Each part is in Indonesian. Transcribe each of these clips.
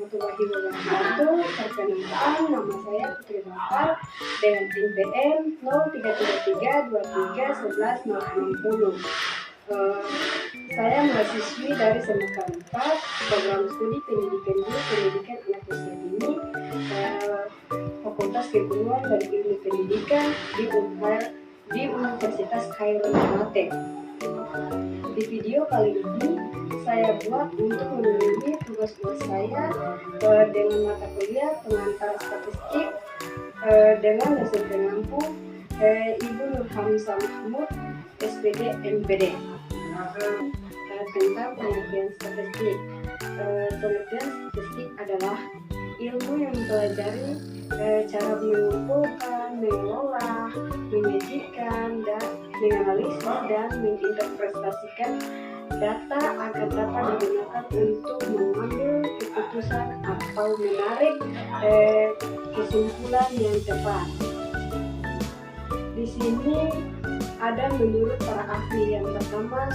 warahmatullahi wabarakatuh. Perkenalkan, nama saya Putri Bakar dengan PIN PM 0333231160. Saya mahasiswi dari SMK 4, program studi pendidikan dini, pendidikan anak usia dini, Fakultas Keguruan dan Ilmu Pendidikan di Universitas Khairul Ternate. Di video kali ini saya buat untuk memenuhi tugas-tugas saya dengan mata kuliah pengantar statistik dengan dosen pengampu Ibu Nurhamzah Mahmud, SPD MPD, tentang pengertian statistik. Pengertian statistik adalah ilmu yang mempelajari cara mengumpulkan, mengolah, menyajikan, dan menganalisis dan menginterpretasikan data agar dapat digunakan untuk mengambil keputusan atau menarik kesimpulan yang tepat. Di sini ada menurut para ahli. Yang pertama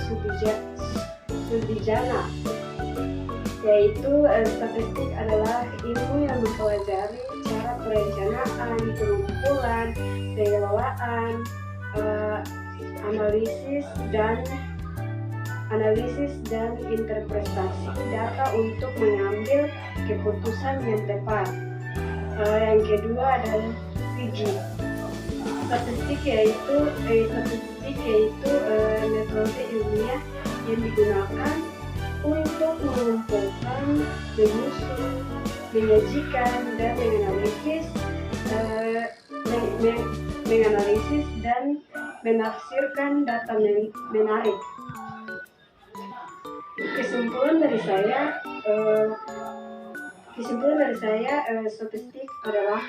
Sudijana, yaitu statistik adalah ilmu yang mempelajari cara perencanaan, pengumpulan, pengelolaan, analisis dan interpretasi data untuk mengambil keputusan yang tepat. Yang kedua adalah Fiji. Statistik yaitu metode ilmiah yang digunakan untuk mengumpulkan, menyusun, menyajikan, dan menganalisis dan menafsirkan data menarik. Kesimpulan dari saya, statistik adalah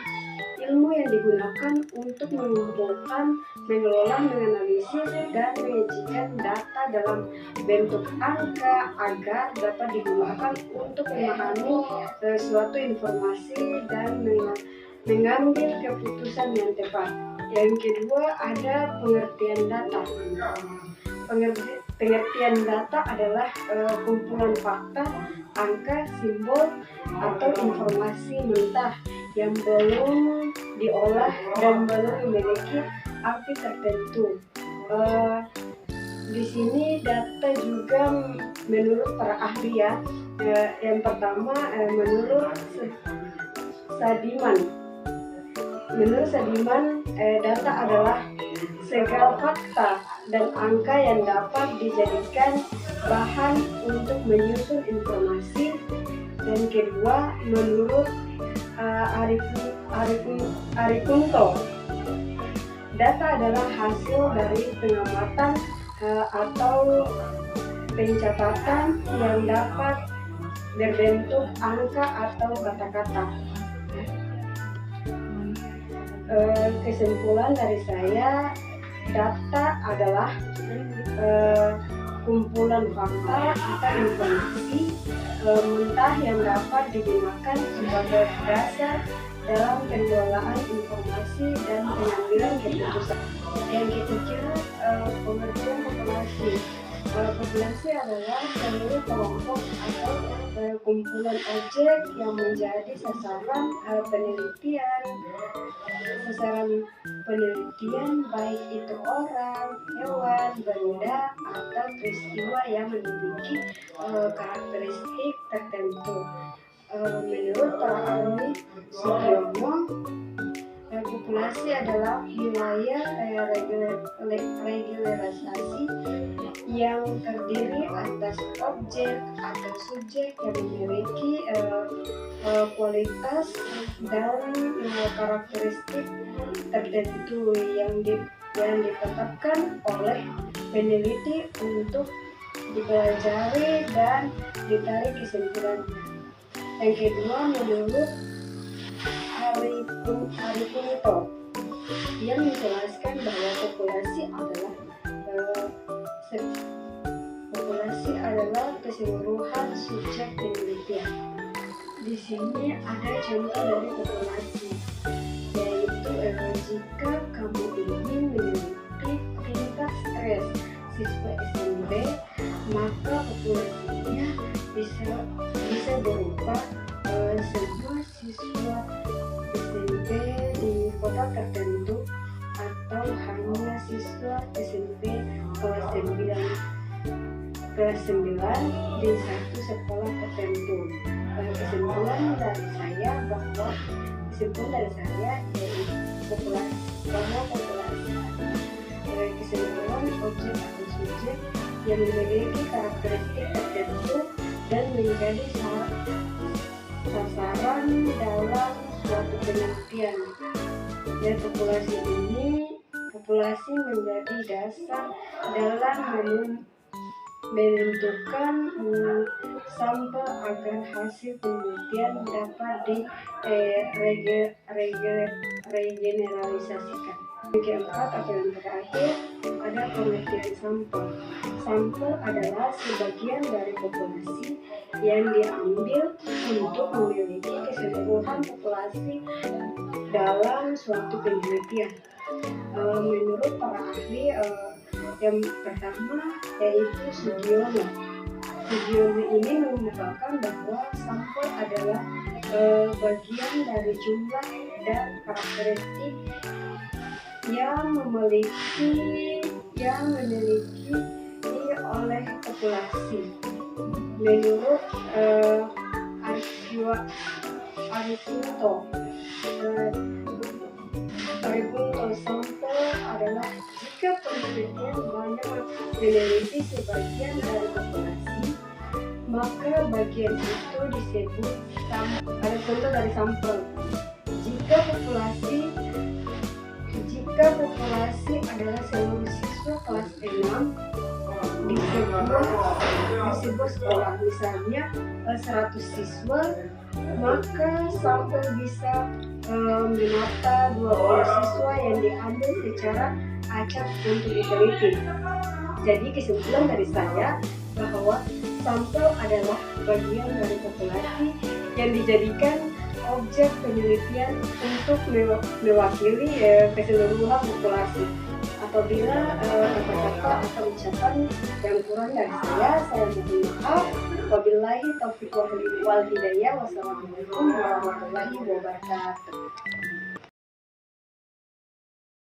ilmu yang digunakan untuk mengumpulkan, mengelola, menganalisis, dan menyajikan data dalam bentuk angka agar dapat digunakan untuk memahami suatu informasi dan mengambil keputusan yang tepat. Yang kedua ada pengertian data. Pengertian data adalah kumpulan fakta, angka, simbol, atau informasi mentah yang belum diolah dan belum memiliki arti tertentu. Di sini data juga menurut para ahli ya. Yang pertama menurut Sadiman. Menurut Sadiman, data adalah segala fakta dan angka yang dapat dijadikan bahan untuk menyusun informasi. Dan kedua, menurut Arikunto, data adalah hasil dari pengamatan atau pencatatan yang dapat berbentuk angka atau kata-kata. Kesimpulan dari saya, data adalah kumpulan fakta atau informasi mentah yang dapat digunakan sebagai dasar dalam pengelolaan informasi dan pengambilan keputusan. Yang ketiga, pengertian populasi. Populasi adalah seluruh kelompok atau kumpulan objek yang menjadi sasaran penelitian, baik itu orang, hewan, benda, atau peristiwa yang memiliki karakteristik tertentu. Menurut para ahli Sugiono, populasi adalah wilayah regenerasi yang terdiri atas objek atau subjek yang memiliki kualitas dan karakteristik tertentu yang ditetapkan oleh peneliti untuk dipelajari dan ditarik kesimpulannya. Yang kedua, menurut Arikunto, yang menjelaskan bahwa populasi adalah keseluruhan subjek penelitian. Di sini ada contoh dari populasi, yaitu jika kamu ingin meneliti tingkat stres siswa SMP, maka populasinya bisa berupa SMP kelas 9 di satu sekolah tertentu. Kesimpulan dari saya yaitu populasi kesimpulan objek atau subjek yang memiliki karakteristik tertentu dan menjadi sasaran dalam suatu penelitian. Dan populasi menjadi dasar dalam menentukan sampel agar hasil penelitian dapat regeneralisasikan. Yang keempat atau yang terakhir ada pengertian sampel. Sampel adalah sebagian dari populasi yang diambil untuk memiliki keseluruhan populasi dalam suatu penelitian. Menurut para ahli, yang pertama yaitu Sugiono. Sugiono ini mengemukakan bahwa sampel adalah bagian dari jumlah dan karakteristik yang dimiliki oleh populasi. Menurut Aripunto, sampel adalah jika penelitian banyak meneliti sebagian dari populasi, maka bagian itu disebut sampel. Ada contoh dari sampel. Jika populasi adalah seluruh siswa kelas 6 di sebuah sekolah, misalnya 100 siswa, maka sampel bisa menata 20 siswa yang diambil secara acak untuk diteliti. Jadi kesimpulan dari saya bahwa sampel adalah bagian dari populasi yang dijadikan objek penelitian untuk mewakili keseluruhan populasi. Apabila kata-kata atau ucapan yang kurang dari saya mohon maaf. Wabillahi taufiq wal hidayah. Wassalamualaikum warahmatullahi wabarakatuh.